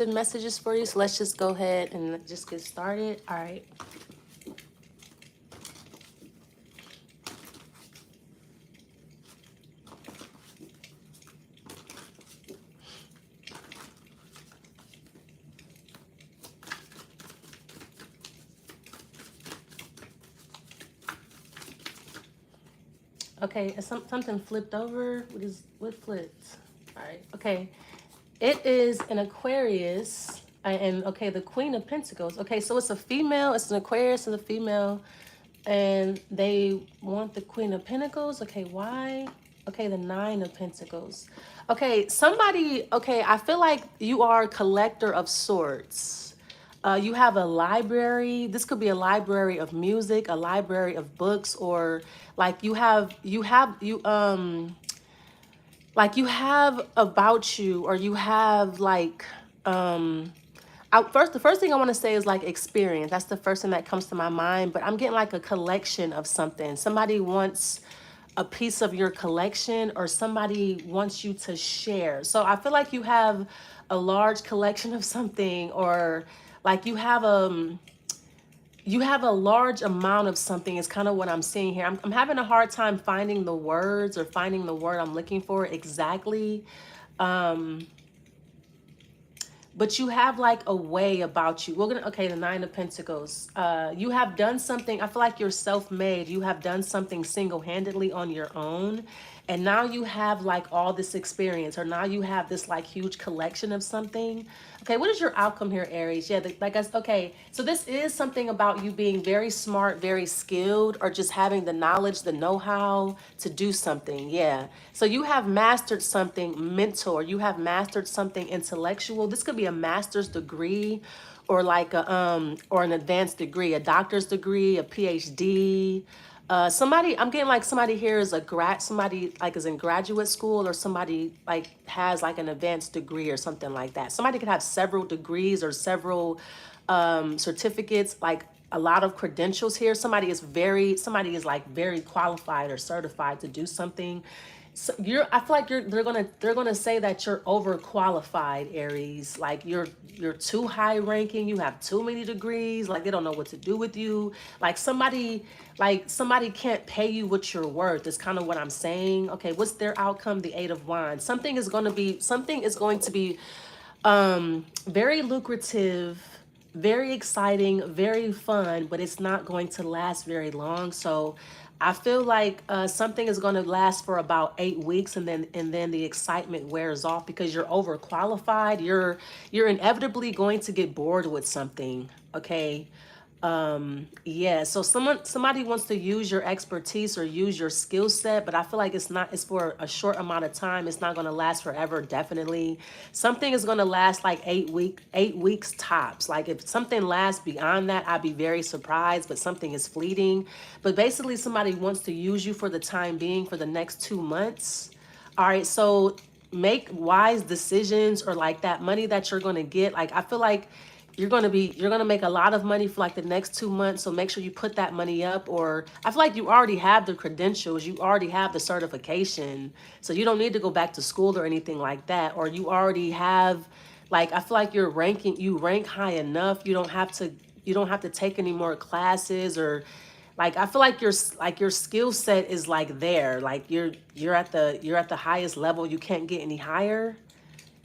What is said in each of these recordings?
messages for you. So let's just go ahead and just get started. All right. Okay, something flipped over. What flipped? All right. Okay. It is an Aquarius. And okay, the Queen of Pentacles. Okay, so it's a female. It's an Aquarius and a female. And they want the Queen of Pentacles. Okay, why? Okay, the Nine of Pentacles. Okay, somebody, okay, I feel like you are a collector of sorts. You have a library. This could be a library of music, a library of books, or like you have about you, or you have like the first thing I want to say is like experience. That's the first thing that comes to my mind. But I'm getting like a collection of something. Somebody wants a piece of your collection, or somebody wants you to share. So I feel like you have a large collection of something, or like you have a large amount of something is kind of what I'm seeing here. I'm having a hard time finding the words, or finding the word I'm looking for exactly. But you have like a way about you. Okay, the Nine of Pentacles. You have done something. I feel like you're self-made. You have done something single-handedly on your own. And now you have like all this experience, or now you have this like huge collection of something. Okay, what is your outcome here, Aries? Yeah, okay, so this is something about you being very smart, very skilled, or just having the knowledge, the know-how to do something. Yeah, so you have mastered something mental, you have mastered something intellectual. This could be a master's degree, or like or an advanced degree, a doctor's degree, a PhD. I'm getting like somebody here is somebody like is in graduate school, or somebody like has like an advanced degree or something like that. Somebody could have several degrees or several certificates, like a lot of credentials here. Somebody is like very qualified or certified to do something. So I feel like they're gonna say that you're overqualified, Aries. Like you're too high ranking, you have too many degrees, like they don't know what to do with you. Somebody can't pay you what you're worth, is kind of what I'm saying. Okay, what's their outcome? The Eight of Wands. Something is going to be very lucrative, very exciting, very fun, but it's not going to last very long. So I feel like something is going to last for about 8 weeks, and then the excitement wears off because you're overqualified. You're inevitably going to get bored with something. Okay. Yeah, so somebody wants to use your expertise or use your skill set, but I feel like it's for a short amount of time. It's not going to last forever. Definitely something is going to last like 8 weeks tops. Like if something lasts beyond that, I'd be very surprised, but something is fleeting. But basically somebody wants to use you for the time being, for the next 2 months. All right, so make wise decisions, or like that money that you're going to get. Like I feel like you're gonna make a lot of money for like the next 2 months. So make sure you put that money up. Or I feel like you already have the credentials, you already have the certification, so you don't need to go back to school or anything like that. Or you already have, like, I feel like you rank high enough. You don't have to take any more classes, or like I feel like your skill set is like there. Like you're at the highest level. You can't get any higher.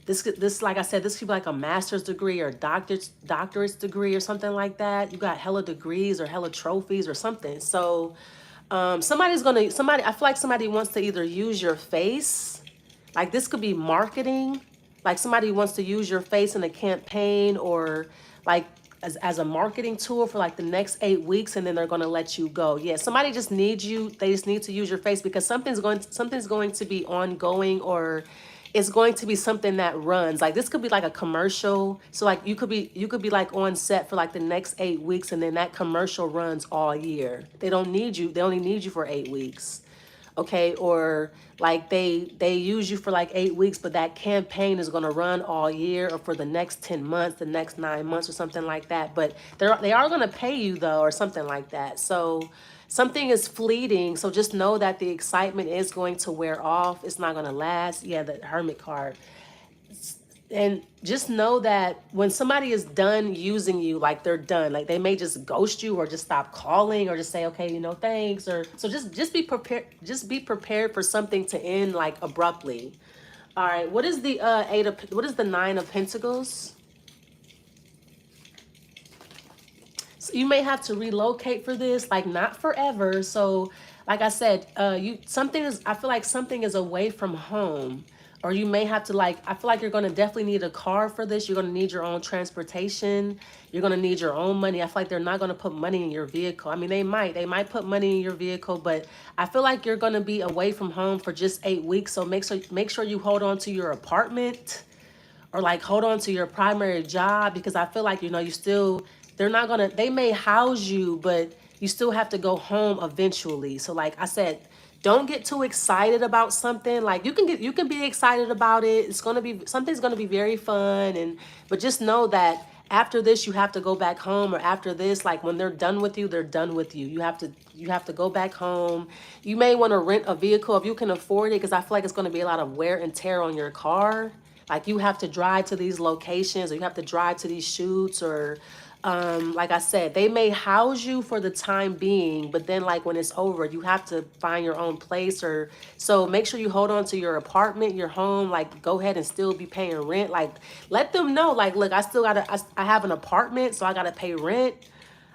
This, like I said, this could be like a master's degree or doctorate's degree or something like that. You got hella degrees or hella trophies or something. So I feel like somebody wants to either use your face, like this could be marketing, like somebody wants to use your face in a campaign, or like as a marketing tool for like the next 8 weeks, and then they're going to let you go. Yeah, somebody just needs you. They just need to use your face because something's going to be ongoing, or it's going to be something that runs. Like this could be like a commercial. So like you could be like on set for like the next 8 weeks, and then that commercial runs all year. They don't need you. They only need you for 8 weeks. Okay, or like they use you for like 8 weeks, but that campaign is going to run all year, or for the next 10 months, the next 9 months, or something like that. But they are going to pay you though, or something like that. So something is fleeting. So just know that the excitement is going to wear off. It's not going to last. Yeah, the Hermit card. And just know that when somebody is done using you, like they're done, like they may just ghost you or just stop calling or just say, okay, you know, thanks. Or so just be prepared. Just be prepared for something to end like abruptly. All right. What is the what is the Nine of Pentacles? So you may have to relocate for this, like not forever. So like I said, I feel like something is away from home. Or you may have to like, I feel like you're going to definitely need a car for this. You're going to need your own transportation. You're going to need your own money. I feel like they're not going to put money in your vehicle. I mean, they might put money in your vehicle, but I feel like you're going to be away from home for just 8 weeks. So make sure you hold on to your apartment or like hold on to your primary job, because I feel like, you know, they may house you, but you still have to go home eventually. So like I said, don't get too excited about something. Like you can be excited about it. Something's gonna be very fun, but just know that after this you have to go back home, or after this, like when they're done with you, they're done with you. You have to go back home. You may want to rent a vehicle if you can afford it, because I feel like it's going to be a lot of wear and tear on your car. Like you have to drive to these locations, or you have to drive to these shoots, or like I said, they may house you for the time being, but then like when it's over, you have to find your own place. Or so make sure you hold on to your apartment, your home. Like go ahead and still be paying rent. Like let them know, like, look, I have an apartment, so I gotta pay rent.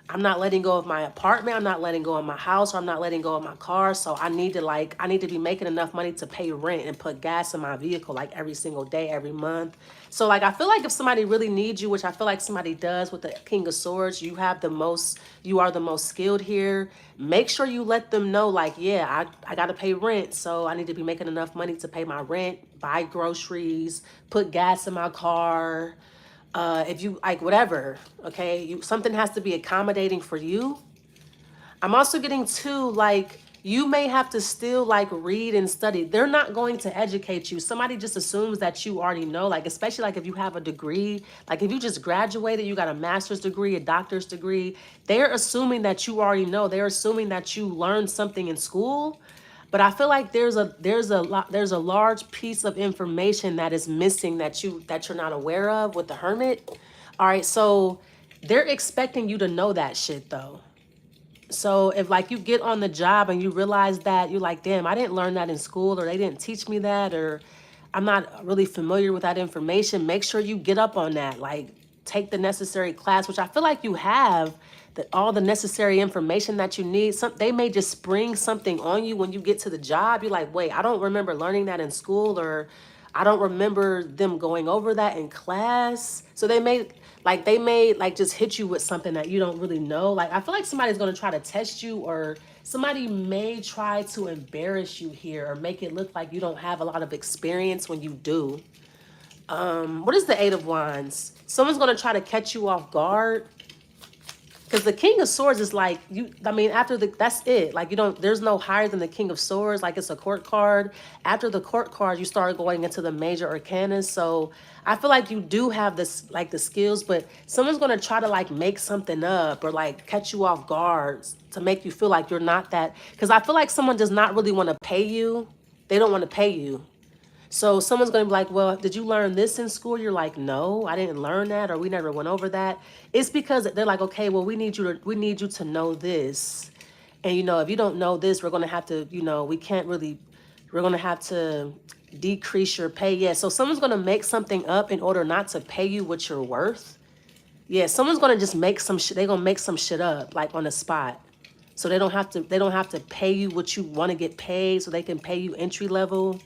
I'm not letting go of my apartment. I'm not letting go of my house, or I'm not letting go of my car. So I need to be making enough money to pay rent and put gas in my vehicle like every single day, every month. So like, I feel like if somebody really needs you, which I feel like somebody does with the King of Swords, you are the most skilled here. Make sure you let them know, like, yeah, I got to pay rent. So I need to be making enough money to pay my rent, buy groceries, put gas in my car. If you like whatever, okay, something has to be accommodating for you. I'm also getting to like, you may have to still like read and study. They're not going to educate you. Somebody just assumes that you already know, like, especially like if you have a degree, like if you just graduated, you got a master's degree, a doctor's degree, they're assuming that you already know. They're assuming that you learned something in school. But I feel like there's a large piece of information that is missing that you're not aware of with the Hermit. All right, so they're expecting you to know that shit though. So if like you get on the job and you realize that, you're like, damn, I didn't learn that in school, or they didn't teach me that, or I'm not really familiar with that information, make sure you get up on that. Like take the necessary class, which I feel like you have, that all the necessary information that you need. They may just spring something on you when you get to the job. You're like, wait, I don't remember learning that in school, or I don't remember them going over that in class. So they may just hit you with something that you don't really know. Like I feel like somebody's going to try to test you, or somebody may try to embarrass you here, or make it look like you don't have a lot of experience when you do. What is the Eight of Wands? Someone's going to try to catch you off guard. Because the King of Swords is like, that's it. Like, there's no higher than the King of Swords. Like, it's a court card. After the court card, you start going into the major arcana. So I feel like you do have this, like, the skills, but someone's going to try to, like, make something up, or, like, catch you off guard to make you feel like you're not that. Because I feel like someone does not really want to pay you. They don't want to pay you. So someone's going to be like, well, did you learn this in school? You're like, no, I didn't learn that, or we never went over that. It's because they're like, okay, well, we need you to know this. And, you know, if you don't know this, we're going to have to, you know, we're going to have to decrease your pay. Yeah. So someone's going to make something up in order not to pay you what you're worth. Yeah. Someone's going to just make some shit. They're going to make some shit up like on the spot. So they don't have to pay you what you want to get paid, so they can pay you entry level.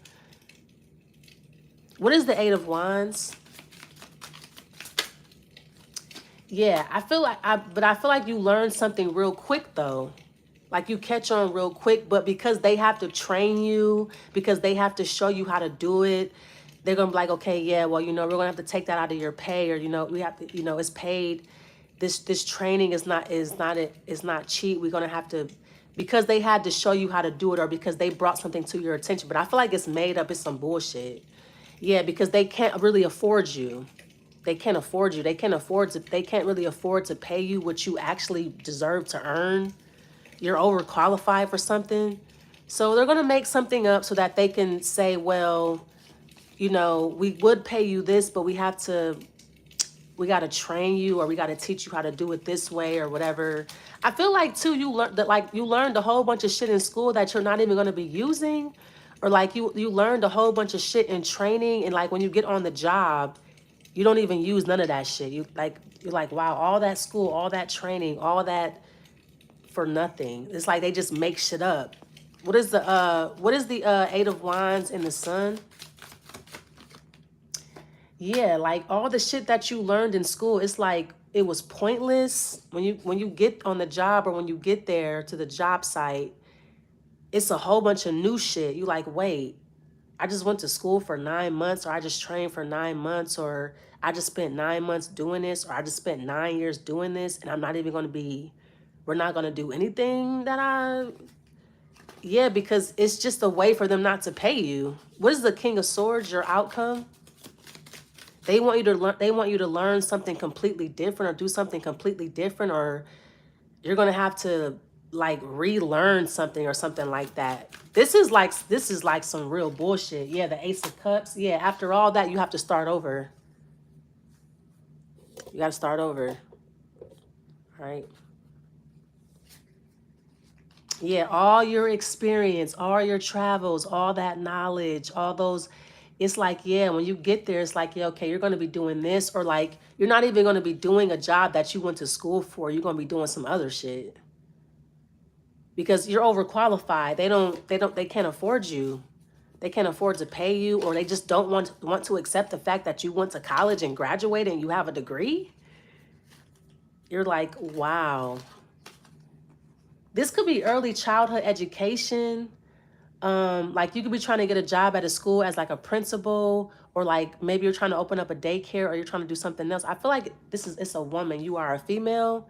What is the Eight of Wands? Yeah, I feel like you learn something real quick though. Like you catch on real quick, but because they have to train you, because they have to show you how to do it, they're gonna be like, okay, yeah, well, you know, we're gonna have to take that out of your pay, or, you know, we have to, you know, it's paid. This training is not cheap. We're gonna have to, because they had to show you how to do it, or because they brought something to your attention. But I feel like it's made up. It's some bullshit. Yeah, because they can't really afford you. They can't afford you. They can't really afford to pay you what you actually deserve to earn. You're overqualified for something. So they're going to make something up so that they can say, well, you know, we would pay you this, but we got to train you, or we got to teach you how to do it this way or whatever. I feel like too, you learned that, like, you learned a whole bunch of shit in school that you're not even going to be using, or like you learned a whole bunch of shit in training, and like when you get on the job, you don't even use none of that shit. You're like, wow, all that school, all that training, all that for nothing. It's like they just make shit up. What is the Eight of Wands in the Sun? Yeah, like all the shit that you learned in school, it's like it was pointless. When you get on the job, or when you get there to the job site, it's a whole bunch of new shit. You like, wait, I just went to school for 9 months, or I just trained for 9 months, or I just spent 9 months doing this, or I just spent 9 years doing this, and I'm not even going to be, we're not going to do anything that yeah, because it's just a way for them not to pay you. What is the King of Swords, your outcome? They want you to learn, they want you to learn something completely different, or do something completely different, or you're going to have to like relearn something or something like that. This is like some real bullshit. Yeah, the Ace of Cups. Yeah, after all that, you have to start over. You got to start over. Right? Yeah, all your experience, all your travels, all that knowledge, all those, it's like, yeah, when you get there, it's like, yeah, okay, you're going to be doing this, or like, you're not even going to be doing a job that you went to school for. You're going to be doing some other shit because you're overqualified. They can't afford you. They can't afford to pay you, or they just don't want to accept the fact that you went to college and graduated and you have a degree. You're like, wow. This could be early childhood education. Like you could be trying to get a job at a school as like a principal, or like maybe you're trying to open up a daycare, or you're trying to do something else. I feel like it's a woman. You are a female.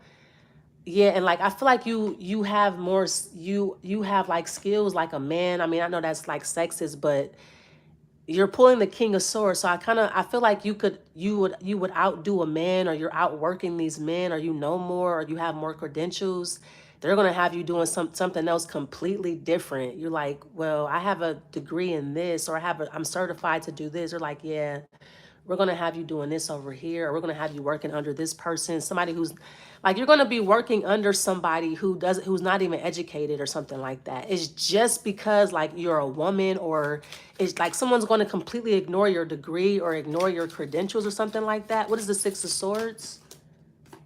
Yeah, and like I feel like you have more, you have like skills like a man. I mean, I know that's like sexist, but you're pulling the King of Swords. So I feel like you would outdo a man, or you're outworking these men, or you know more, or you have more credentials. They're gonna have you doing something else completely different. You're like, well, I have a degree in this, or I'm certified to do this. They're like, yeah, we're going to have you doing this over here, or we're going to have you working under this person, somebody who's like, you're going to be working under somebody who's not even educated or something like that. It's just because like you're a woman, or it's like someone's going to completely ignore your degree or ignore your credentials or something like that. What is the Six of Swords?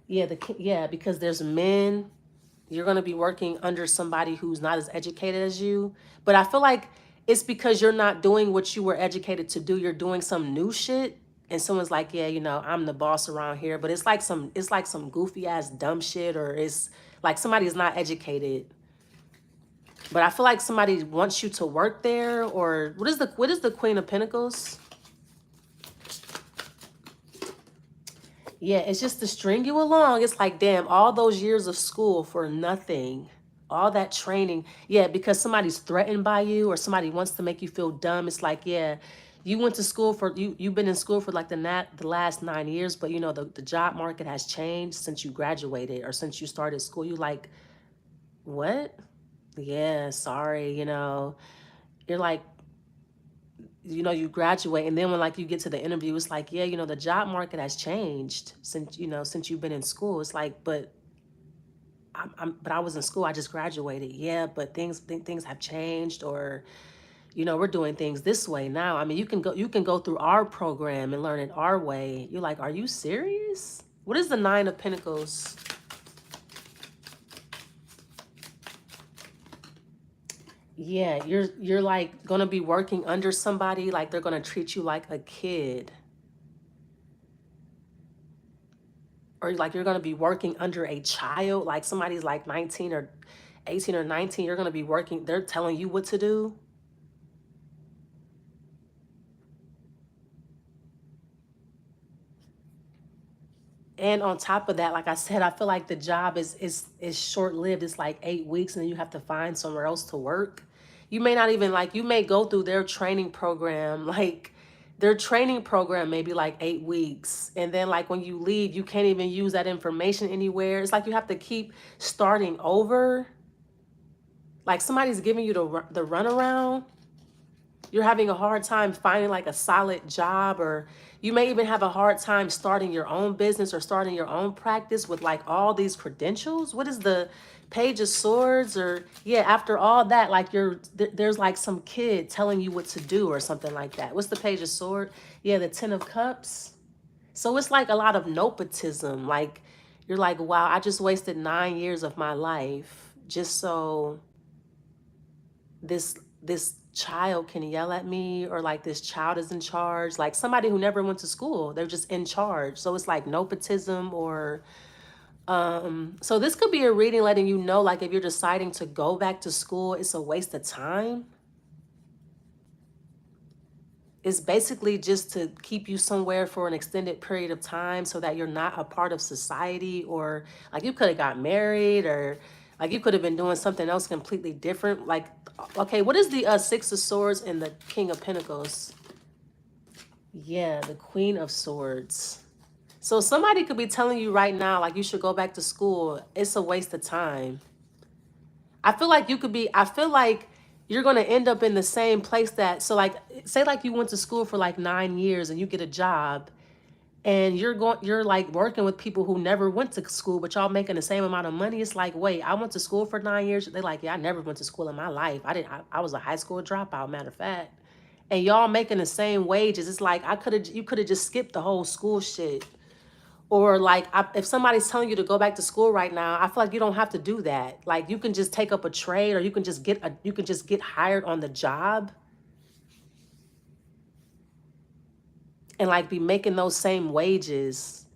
Yeah, yeah, because there's men. You're going to be working under somebody who's not as educated as you. But I feel like it's because you're not doing what you were educated to do. You're doing some new shit. And someone's like, yeah, I'm the boss around here. But it's like some goofy ass dumb shit, or it's like somebody's not educated. But I feel like somebody wants you to work there. Or what is the Queen of Pentacles? Yeah, it's just to string you along. It's like, damn, all those years of school for nothing. All that training. Yeah, because somebody's threatened by you, or somebody wants to make you feel dumb. It's like, yeah, you went to school for, you've been in school for like the last 9 years, but the job market has changed since you graduated, or since you started school. You like, what? Yeah, sorry, you're like, you graduate, and then when like you get to the interview, it's like, yeah, the job market has changed since you've been in school. It's like, but but I was in school, I just graduated. Yeah, but things have changed, or we're doing things this way now. I mean, you can go through our program and learn it our way. You're like, are you serious? What is the Nine of Pentacles? Yeah, you're like gonna be working under somebody, like they're gonna treat you like a kid. Or like you're gonna be working under a child, like somebody's like 19 or 18 or 19, you're gonna be working, they're telling you what to do. And on top of that, like I said, I feel like the job is short-lived. It's like 8 weeks, and then you have to find somewhere else to work. You may not even like, you may go through their training program, like their training program maybe like 8 weeks. And then like when you leave, you can't even use that information anywhere. It's like you have to keep starting over. Like somebody's giving you the runaround. you're having a hard time finding like a solid job, or you may even have a hard time starting your own business or starting your own practice with like all these credentials. What is the Page of Swords? Or yeah, after all that, like there's like some kid telling you what to do or something like that. What's the Page of Swords? Yeah, the Ten of Cups. So it's like a lot of nepotism. Like you're like, wow, I just wasted 9 years of my life just so this child can yell at me, or like this child is in charge, like somebody who never went to school, they're just in charge. So it's like nepotism. Or so this could be a reading letting you know, like if you're deciding to go back to school, it's a waste of time. It's basically just to keep you somewhere for an extended period of time so that you're not a part of society. Or like you could have got married, or like you could have been doing something else completely different. Like, okay, what is the Six of Swords and the King of Pentacles? Yeah, the Queen of Swords. So somebody could be telling you right now, like you should go back to school. It's a waste of time. I feel like I feel like you're going to end up in the same place that, so like, say like you went to school for like 9 years and you get a job, and you're like working with people who never went to school, but y'all making the same amount of money. It's like, wait, I went to school for 9 years. They're like, yeah, I never went to school in my life. I was a high school dropout, matter of fact. And y'all making the same wages. It's like, you could have just skipped the whole school shit. Or like, if somebody's telling you to go back to school right now, I feel like you don't have to do that. Like you can just take up a trade, or you can just get hired on the job and like be making those same wages.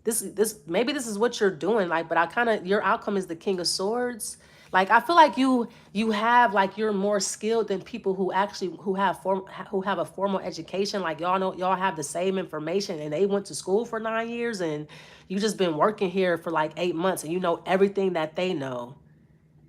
Maybe this is what you're doing. Like, but your outcome is the King of Swords. Like I feel like you have like, you're more skilled than people who actually who have a formal education. Like y'all have the same information, and they went to school for 9 years, and you just been working here for like 8 months, and you know everything that they know,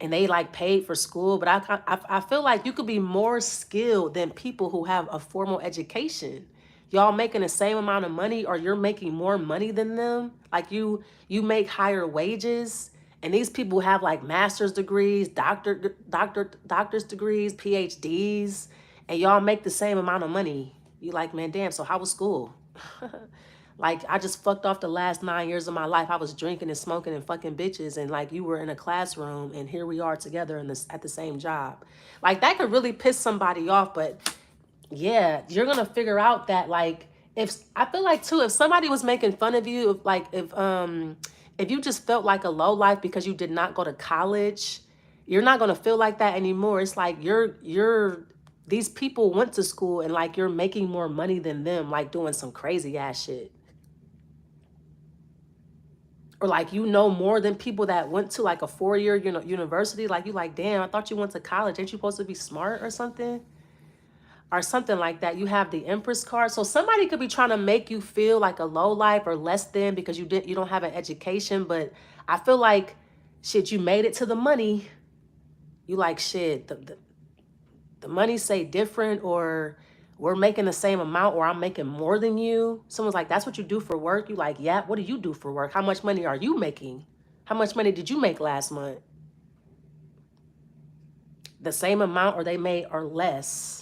and they like paid for school. But I feel like you could be more skilled than people who have a formal education. Y'all making the same amount of money, or you're making more money than them. Like you make higher wages, and these people have like master's degrees, doctor's degrees, PhDs, and y'all make the same amount of money. You like, man, damn, so how was school? Like, I just fucked off the last 9 years of my life. I was drinking and smoking and fucking bitches, and like you were in a classroom, and here we are together at the same job. Like that could really piss somebody off. But yeah, you're gonna figure out that like, I feel like too, if somebody was making fun of you, if you just felt like a low life because you did not go to college, you're not gonna feel like that anymore. It's like these people went to school, and like you're making more money than them, like doing some crazy ass shit. Or like, you know, more than people that went to like a 4-year, university. Like you like, damn, I thought you went to college. Ain't you supposed to be smart or something? Or something like that. You have the Empress card. So somebody could be trying to make you feel like a low life or less than because you don't have an education. But I feel like, shit, you made it to the money. You like, shit, the money say different, or we're making the same amount, or I'm making more than you. Someone's like, that's what you do for work? You like, yeah, what do you do for work? How much money are you making? How much money did you make last month? The same amount, or they made, or less.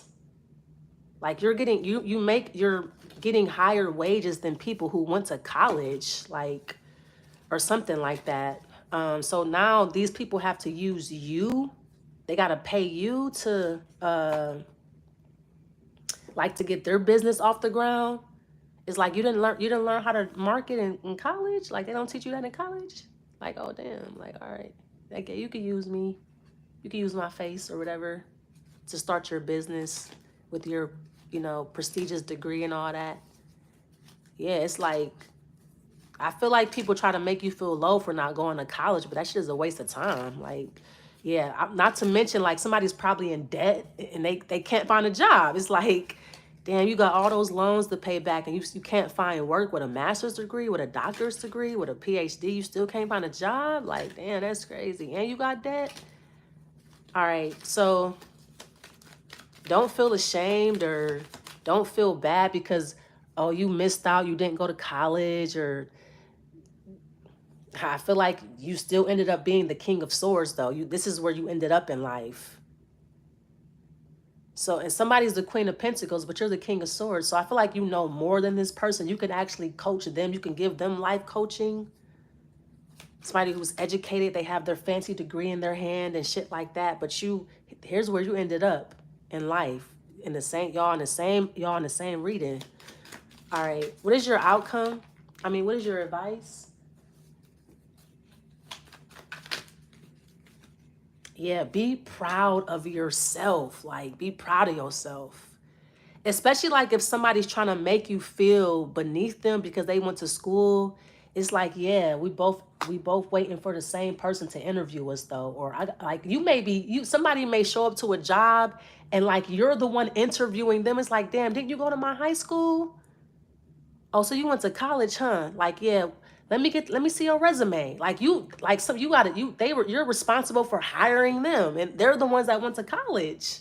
Like you're getting higher wages than people who went to college, like, or something like that. So now these people have to use you. They got to pay you to like to get their business off the ground. It's like you didn't learn how to market in college. Like they don't teach you that in college. Like, oh damn, like, all right, like you could use me, you could use my face or whatever to start your business with your prestigious degree and all that. Yeah, it's like, I feel like people try to make you feel low for not going to college, but that shit is a waste of time. Like, yeah, not to mention like somebody's probably in debt and they can't find a job. It's like, damn, you got all those loans to pay back, and you can't find work with a master's degree, with a doctor's degree, with a PhD. You still can't find a job? Like, damn, that's crazy. And you got debt? All right, so don't feel ashamed or don't feel bad because, oh, you missed out, you didn't go to college. Or I feel like you still ended up being the King of Swords, though. This is where you ended up in life. So, and somebody's the Queen of Pentacles, but you're the King of Swords. So I feel like you know more than this person. You can actually coach them. You can give them life coaching. Somebody who's educated, they have their fancy degree in their hand and shit like that. But here's where you ended up in life. In the same, y'all in the same reading. All right. What is your outcome? I mean, what is your advice? Yeah, be proud of yourself. Like, be proud of yourself. Especially like if somebody's trying to make you feel beneath them because they went to school. It's like, yeah, we both waiting for the same person to interview us though. Or somebody may show up to a job and like you're the one interviewing them. It's like, damn, didn't you go to my high school? Oh, so you went to college, huh? Like, yeah, let me see your resume. Like you're responsible for hiring them and they're the ones that went to college.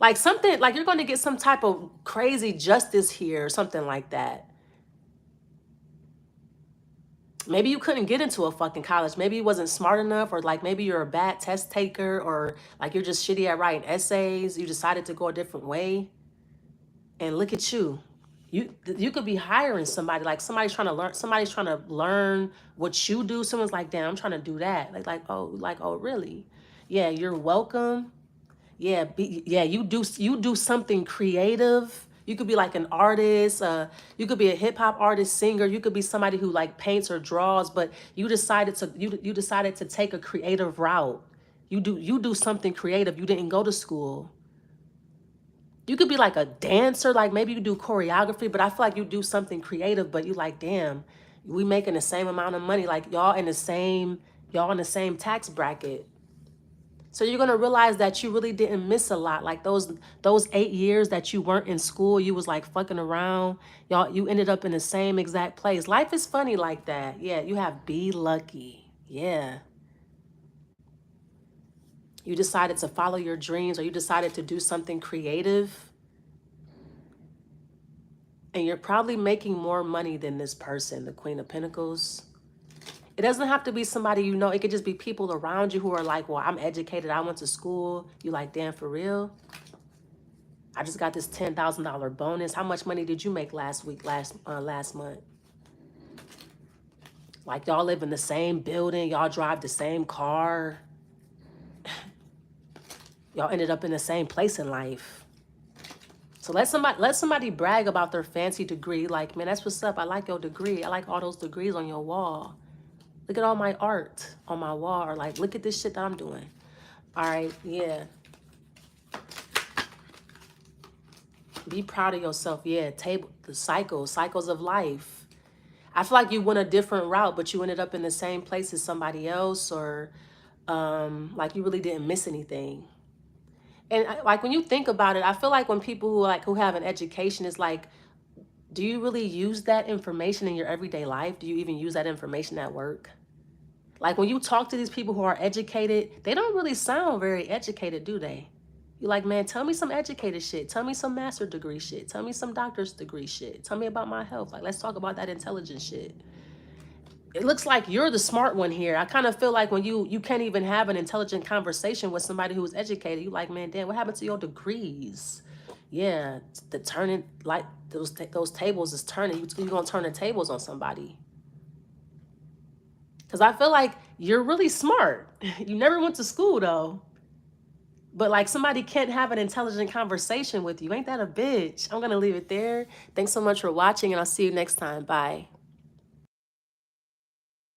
Like something, like you're going to get some type of crazy justice here or something like that. Maybe you couldn't get into a fucking college. Maybe you wasn't smart enough, or like maybe you're a bad test taker, or like you're just shitty at writing essays. You decided to go a different way. And look at you. You could be hiring somebody, like somebody's trying to learn what you do. Someone's like, damn, I'm trying to do that. Oh, really? Yeah, you're welcome. Yeah, you do something creative. You could be like an artist. You could be a hip hop artist, singer. You could be somebody who like paints or draws. But you decided to take a creative route. You do something creative. You didn't go to school. You could be like a dancer. Like maybe you do choreography. But I feel like you do something creative. But you like, damn, we making the same amount of money. Like y'all in the same tax bracket. So you're going to realize that you really didn't miss a lot. Like those 8 years that you weren't in school, you was like fucking around. You ended up in the same exact place. Life is funny like that. Yeah, you have be lucky. Yeah. You decided to follow your dreams, or you decided to do something creative. And you're probably making more money than this person, the Queen of Pentacles. It doesn't have to be somebody you know. It could just be people around you who are like, well, I'm educated. I went to school. You like, damn, for real? I just got this $10,000 bonus. How much money did you make last month? Like y'all live in the same building. Y'all drive the same car. Y'all ended up in the same place in life. So let somebody brag about their fancy degree. Like, man, that's what's up. I like your degree. I like all those degrees on your wall. Look at all my art on my wall. Or like, look at this shit that I'm doing. All right, yeah. Be proud of yourself. Yeah, the cycles of life. I feel like you went a different route, but you ended up in the same place as somebody else, or like you really didn't miss anything. And like when you think about it, I feel like when people who have an education, it's like, do you really use that information in your everyday life? Do you even use that information at work? Like when you talk to these people who are educated, they don't really sound very educated, do they? You're like, man, tell me some educated shit. Tell me some master degree shit. Tell me some doctor's degree shit. Tell me about my health. Like, let's talk about that intelligent shit. It looks like you're the smart one here. I kind of feel like when you can't even have an intelligent conversation with somebody who's educated, you like, man, damn, what happened to your degrees? Yeah, the turning, like those tables is turning. You're going to turn the tables on somebody. Because I feel like you're really smart. You never went to school, though. But like somebody can't have an intelligent conversation with you. Ain't that a bitch? I'm going to leave it there. Thanks so much for watching, and I'll see you next time. Bye.